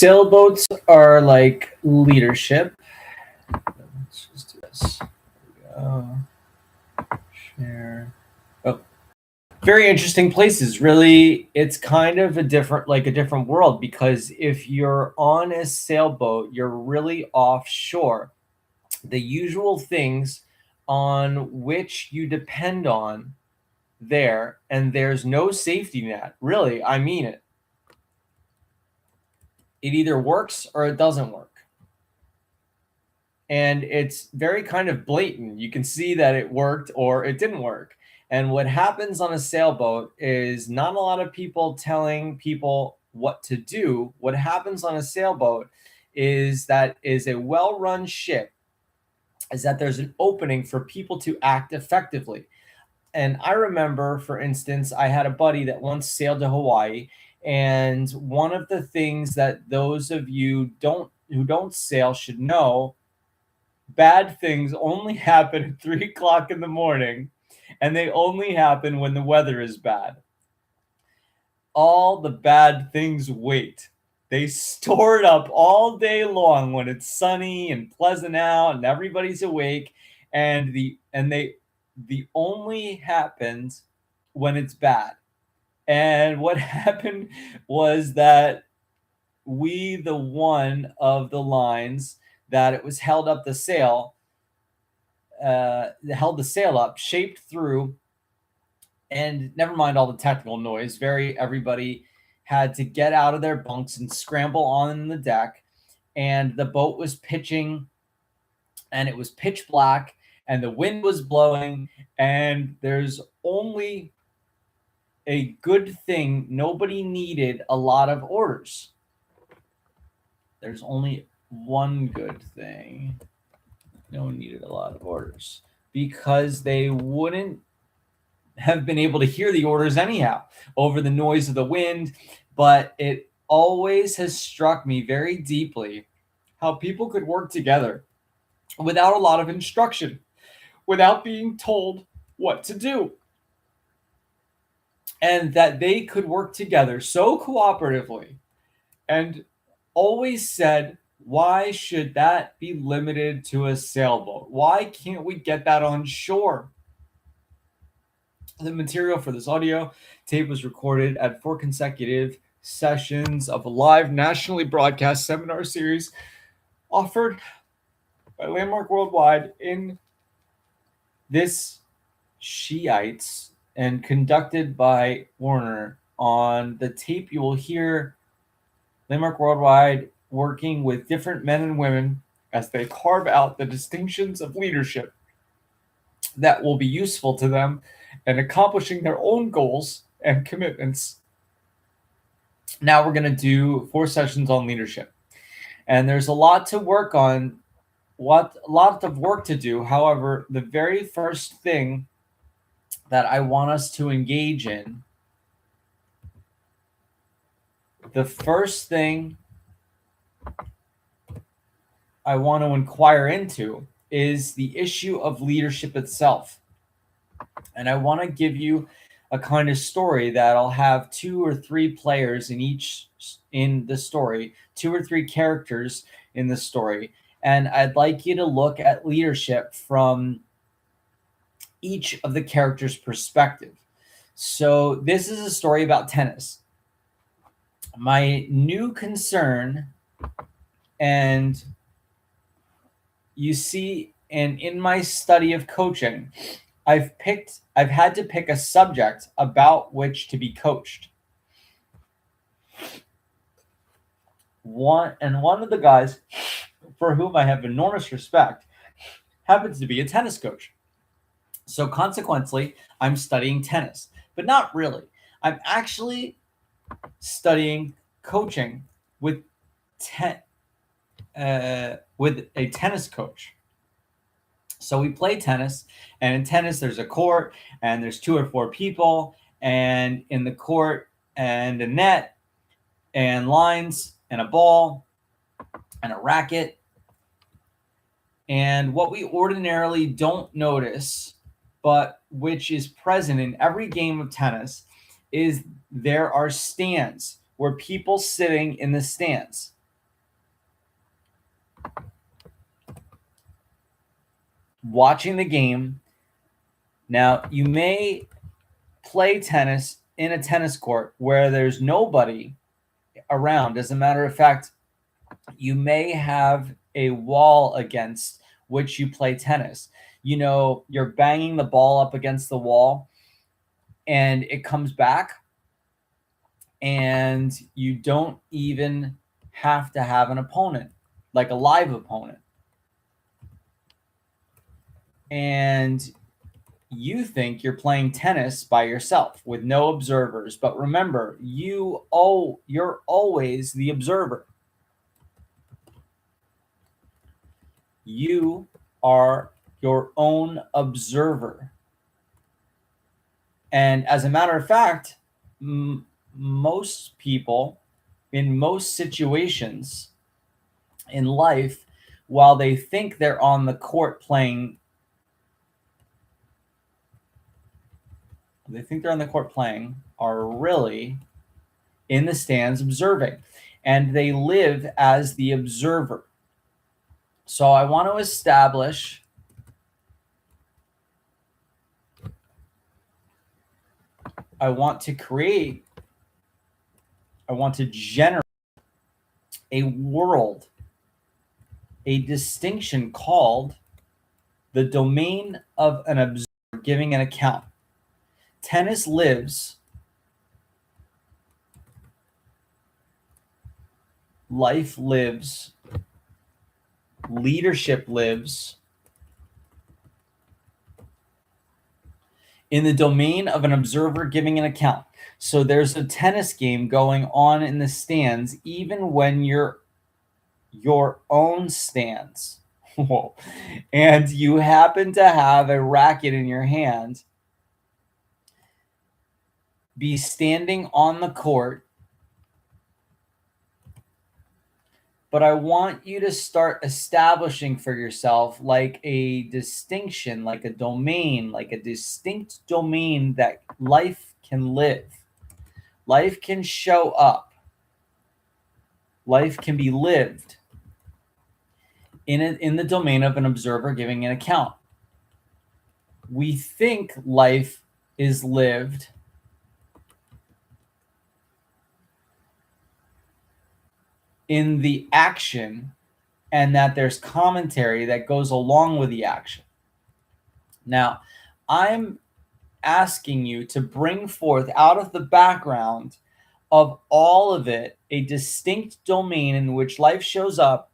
Sailboats are like leadership. Let's just do this. Share. Oh, very interesting places. Really, it's kind of a different world, because if you're on a sailboat, you're really offshore. The usual things on which you depend on there, and there's no safety net. Really, I mean it. It either works or it doesn't work. And it's very kind of blatant. You can see that it worked or it didn't work. And what happens on a sailboat is not a lot of people telling people what to do. What happens on a sailboat is that is a well-run ship is that there's an opening for people to act effectively. And I remember, for instance, I had a buddy that once sailed to Hawaii, and one of the things that those of you who don't sail should know, bad things only happen at 3 o'clock in the morning, and they only happen when the weather is bad. All the bad things wait. They store it up all day long when it's sunny and pleasant out and everybody's awake, and the only happens when it's bad. And what happened was that the one of the lines that it was held the sail up, shaped through, and never mind all the technical noise. Everybody had to get out of their bunks and scramble on the deck, and the boat was pitching, and it was pitch black, and the wind was blowing, and there's only a good thing. Nobody needed a lot of orders. There's only one good thing. No one needed a lot of orders, because they wouldn't have been able to hear the orders anyhow over the noise of the wind. But it always has struck me very deeply how people could work together without a lot of instruction, without being told what to do, and that they could work together so cooperatively, and always said, why should that be limited to a sailboat? Why can't we get that on shore? The material for this audio tape was recorded at 4 consecutive sessions of a live nationally broadcast seminar series offered by Landmark Worldwide in this Shiites and conducted by Warner. On the tape, you will hear Landmark Worldwide working with different men and women as they carve out the distinctions of leadership that will be useful to them in accomplishing their own goals and commitments. Now we're going to do 4 sessions on leadership. And there's a lot to work on, a lot of work to do. However, the very first thing that I want us to engage in, the first thing I want to inquire into is the issue of leadership itself. And I want to give you a kind of story that I'll have 2 or 3 players in the story, 2 or 3 characters in the story. And I'd like you to look at leadership from each of the characters' perspective. So this is a story about tennis. My new concern, and you see, and in my study of coaching, I've had to pick a subject about which to be coached. One of the guys for whom I have enormous respect happens to be a tennis coach. So consequently, I'm studying tennis, but not really. I'm actually studying coaching with a tennis coach. So we play tennis, and in tennis, there's a court, and there's 2 or 4 people, and in the court, and a net, and lines, and a ball, and a racket. And what we ordinarily don't notice, but which is present in every game of tennis, is there are stands where people sitting in the stands. watching the game. Now, you may play tennis in a tennis court where there's nobody around. As a matter of fact, you may have a wall against which you play tennis. You know, you're banging the ball up against the wall and it comes back, and you don't even have to have an opponent, like a live opponent. And you think you're playing tennis by yourself with no observers, but remember, you're always the observer. You are your own observer. And as a matter of fact, most people in most situations in life, while they think they're on the court playing, are really in the stands observing, and they live as the observer. So I want to establish I want to generate a world, a distinction called the domain of an observer giving an account. Tennis lives, life lives, leadership lives in the domain of an observer giving an account. So there's a tennis game going on in the stands, even when you're your own stands. And you happen to have a racket in your hand, be standing on the court. But I want you to start establishing for yourself like a distinction, like a domain, like a distinct domain that life can live. Life can show up. Life can be lived in the domain of an observer giving an account. We think life is lived in the action, and that there's commentary that goes along with the action. Now, I'm asking you to bring forth out of the background of all of it a distinct domain in which life shows up.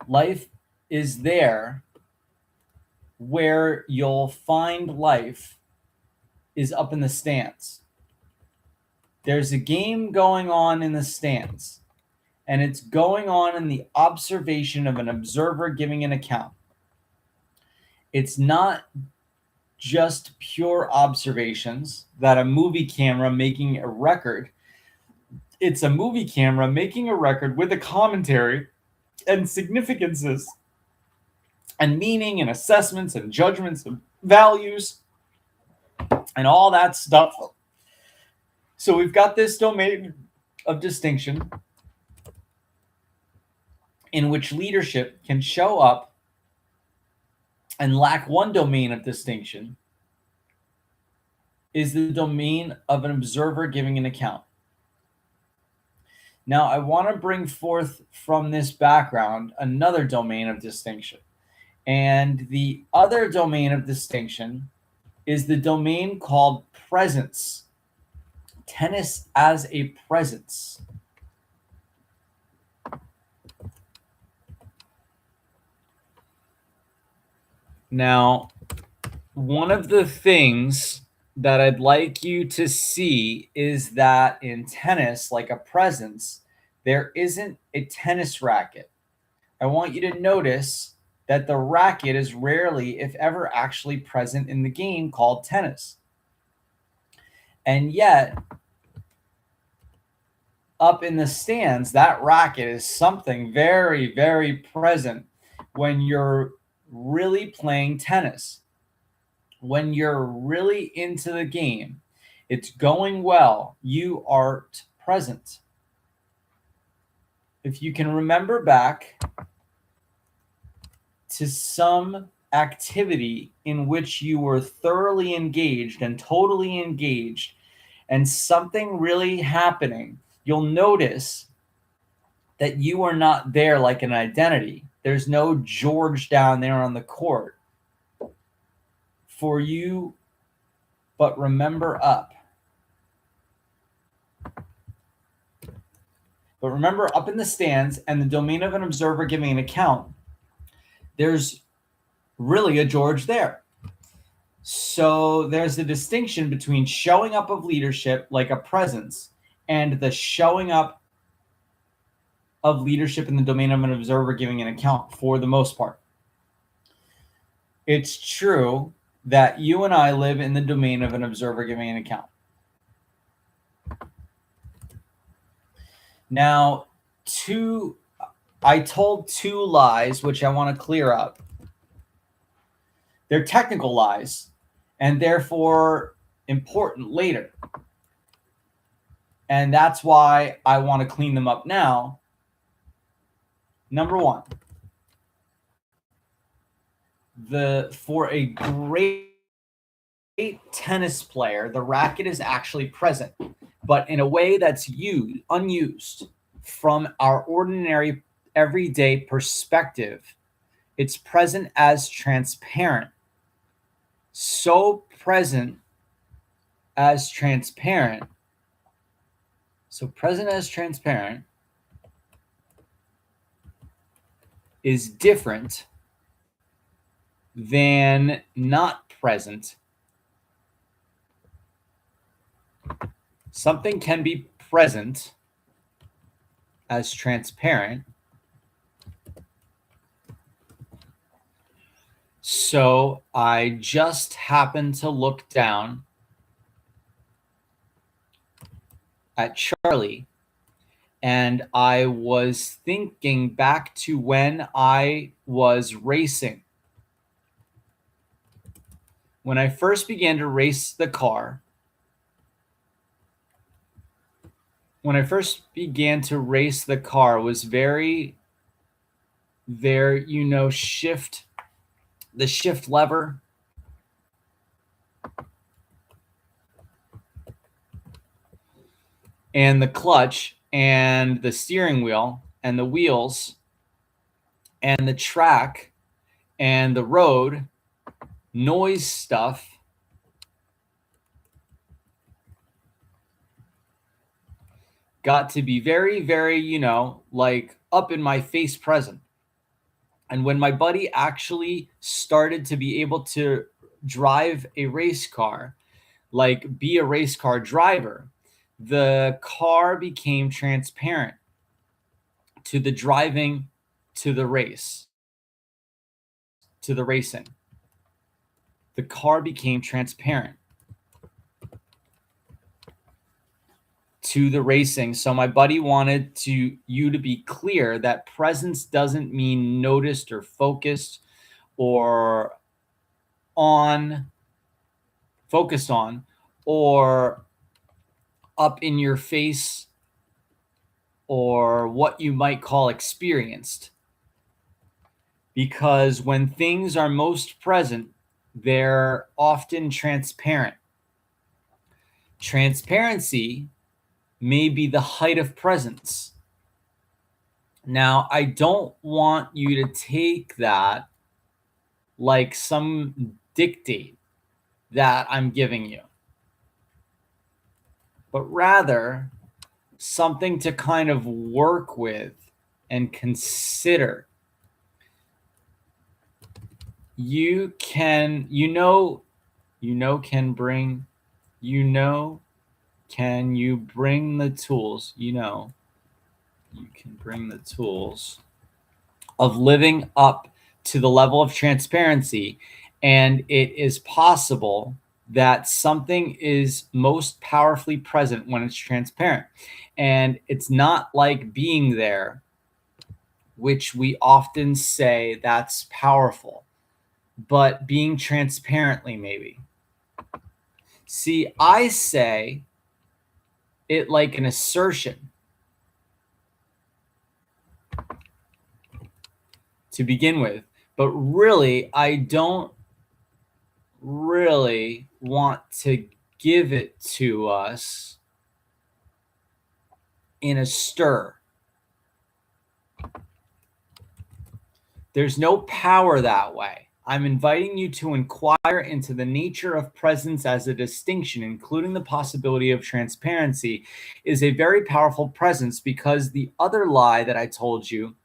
Life is there. Where you'll find life is up in the stands. There's a game going on in the stands, and it's going on in the observation of an observer giving an account. It's not just pure observations that a movie camera making a record. It's a movie camera making a record with a commentary and significances and meaning and assessments and judgments and values and all that stuff. So we've got this domain of distinction in which leadership can show up and lack one domain of distinction is the domain of an observer giving an account. Now, I want to bring forth from this background another domain of distinction. And the other domain of distinction is the domain called presence. Tennis as a presence. Now, one of the things that I'd like you to see is that in tennis, like a presence, there isn't a tennis racket. I want you to notice that the racket is rarely, if ever, actually present in the game called tennis. And yet, up in the stands, that racket is something very, very present when you're really playing tennis. When you're really into the game, it's going well, you are present. If you can remember back to some activity in which you were thoroughly engaged and totally engaged and something really happening, you'll notice that you are not there like an identity. There's no George down there on the court for you, but remember up. But remember, up in the stands and the domain of an observer giving an account, there's really a George there. So there's a distinction between showing up of leadership, like a presence, and the showing up of leadership in the domain of an observer giving an account for the most part. It's true that you and I live in the domain of an observer giving an account. Now, I told two lies, which I want to clear up. They're technical lies, and therefore important later. And that's why I want to clean them up now. Number one, for a great tennis player, the racket is actually present, but in a way that's unused from our ordinary everyday perspective. It's present as transparent. So present as transparent. So present as transparent is different than not present. Something can be present as transparent. So I just happened to look down at Charlie, and I was thinking back to when I was racing. When I first began to race the car, was very there, shift, the shift lever, and the clutch and the steering wheel and the wheels and the track and the road, noise stuff, got to be very, very, like up in my face present. And when my buddy actually started to be able to drive a race car, like be a race car driver, the car became transparent to the driving, to the race, to the racing. The car became transparent to the racing. So my buddy wanted you to be clear that presence doesn't mean noticed or focused or focused on, or up in your face, or what you might call experienced. Because when things are most present, they're often transparent. Transparency may be the height of presence. Now, I don't want you to take that like some dictate that I'm giving you, but rather something to kind of work with and consider. Can you bring the tools? You can bring the tools of living up to the level of transparency, and it is possible that something is most powerfully present when it's transparent. And it's not like being there, which we often say that's powerful, but being transparently maybe. See, I say it like an assertion to begin with, But really, I don't really want to give it to us in a stir. There's no power that way. I'm inviting you to inquire into the nature of presence as a distinction, including the possibility of transparency, is a very powerful presence, because the other lie that I told you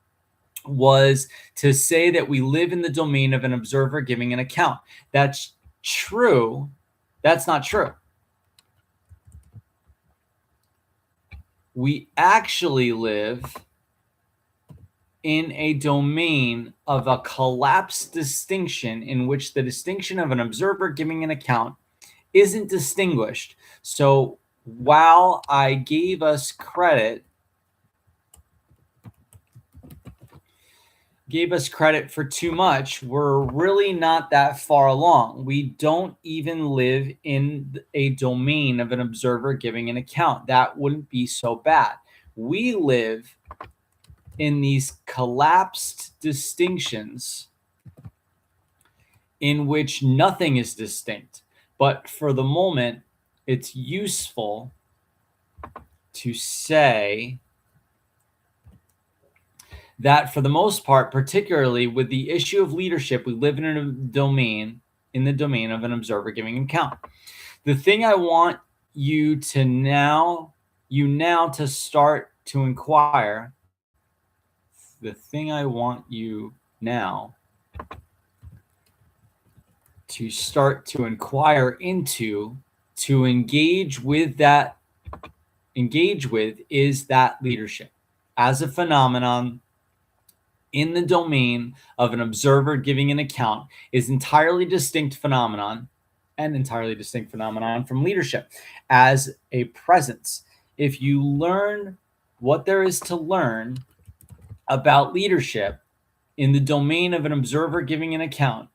was to say that we live in the domain of an observer giving an account. That's true. That's not true. We actually live in a domain of a collapsed distinction, in which the distinction of an observer giving an account isn't distinguished. So while I gave us credit for too much, we're really not that far along. We don't even live in a domain of an observer giving an account. That wouldn't be so bad. We live in these collapsed distinctions in which nothing is distinct. But for the moment, it's useful to say that for the most part, particularly with the issue of leadership, we live in the domain of an observer giving account. The thing I want you to now to start to inquire, the thing I want you now to start to inquire into, to engage with, is that leadership as a phenomenon in the domain of an observer giving an account is entirely distinct phenomenon from leadership as a presence. If you learn what there is to learn about leadership in the domain of an observer giving an account,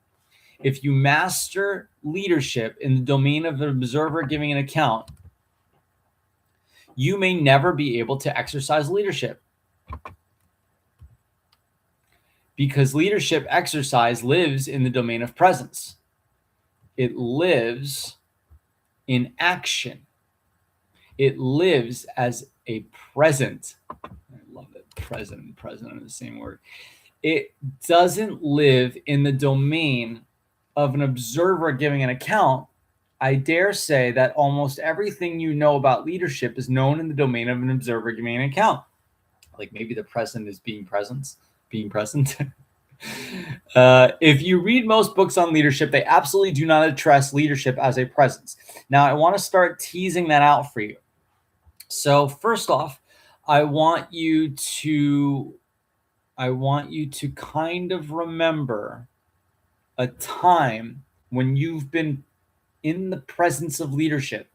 if you master leadership in the domain of an observer giving an account, you may never be able to exercise leadership. Because leadership exercise lives in the domain of presence. It lives in action. It lives as a present. I love that present and present are the same word. It doesn't live in the domain of an observer giving an account. I dare say that almost everything you know about leadership is known in the domain of an observer giving an account. Like maybe the present is being present. If you read most books on leadership, they absolutely do not address leadership as a presence. Now, I want to start teasing that out for you. So first off, I want you to kind of remember a time when you've been in the presence of leadership,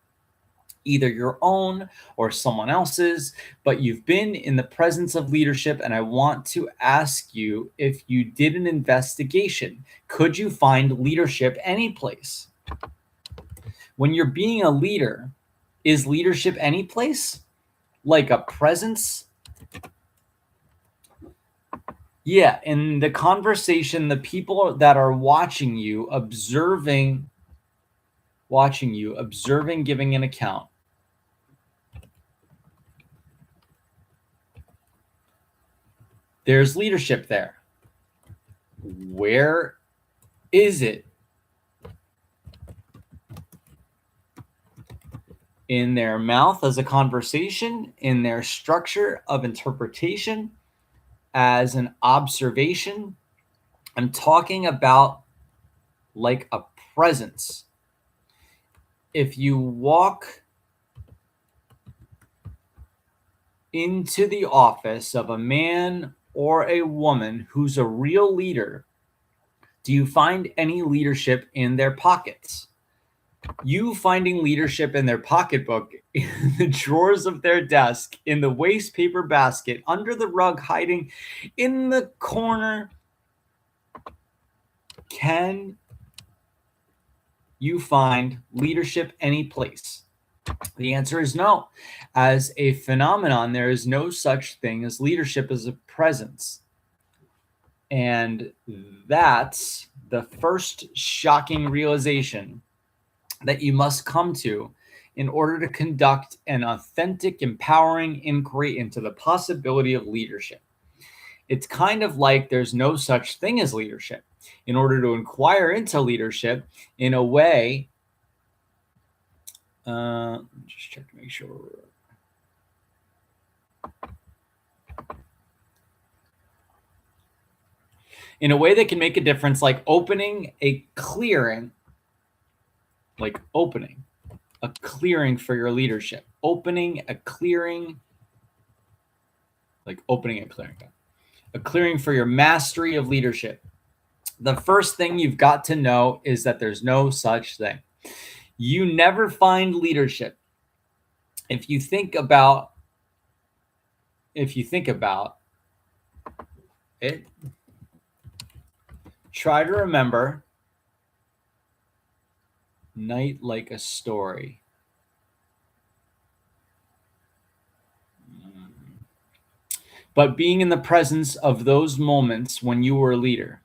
either your own or someone else's, but you've been in the presence of leadership. And I want to ask you, if you did an investigation, could you find leadership any place? When you're being a leader, is leadership any place? Like a presence? Yeah, in the conversation, the people that are watching you, observing, giving an account. There's leadership there. Where is it? In their mouth as a conversation, in their structure of interpretation, as an observation. I'm talking about like a presence. If you walk into the office of a man or a woman who's a real leader, do you find any leadership in their pockets? You finding leadership in their pocketbook, in the drawers of their desk, in the waste paper basket, under the rug, hiding in the corner. Can you find leadership any place? The answer is no. As a phenomenon, there is no such thing as leadership as a presence. And that's the first shocking realization that you must come to in order to conduct an authentic, empowering inquiry into the possibility of leadership. It's kind of like there's no such thing as leadership. In order to inquire into leadership in a way, just check to make sure. In a way that can make a difference, like opening a clearing, like opening a clearing for your leadership, opening a clearing, like opening a clearing for your mastery of leadership. The first thing you've got to know is that there's no such thing. You never find leadership. If you think about it, try to remember Night Like a Story. But being in the presence of those moments when you were a leader.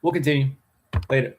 We'll continue later.